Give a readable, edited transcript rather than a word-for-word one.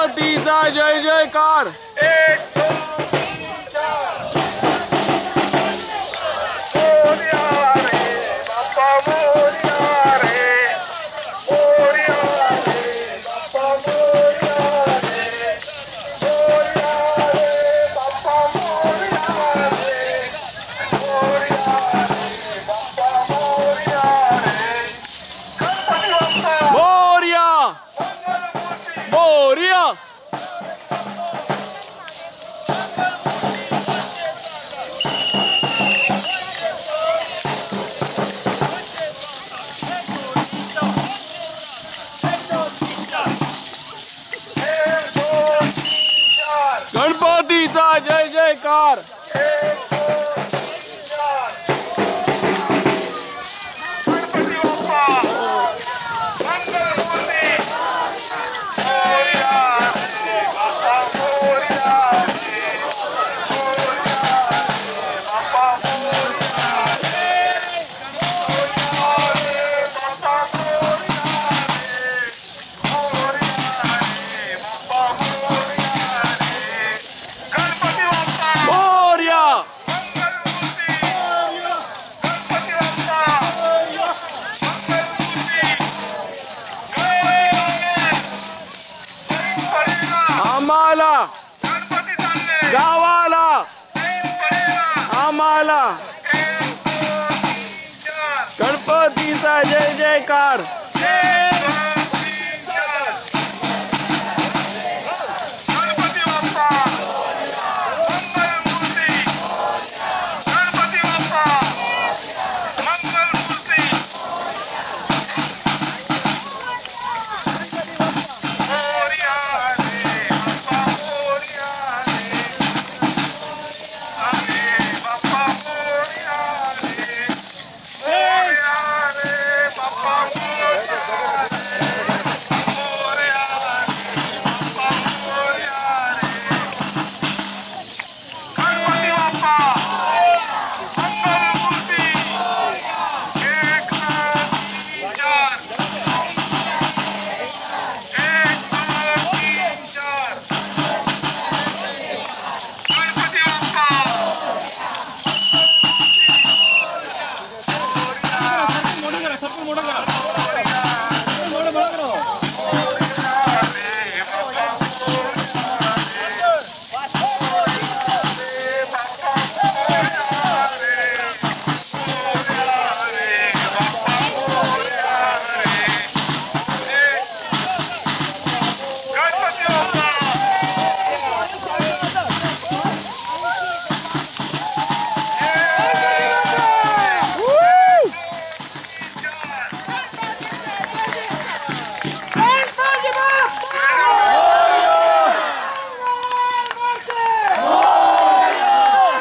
गणपतीचा जय जयकार। एक दोन चार मोरया रे बाप्पा मोरया रे मोरया रे बाप्पा मोरया रे मोरया रे बाप्पा मोरया रे मोरया रे मोरया मोरया गणपतीचा जय जयकार। आम्हाला गावाला आम्हाला गणपतीचा जय जयकार।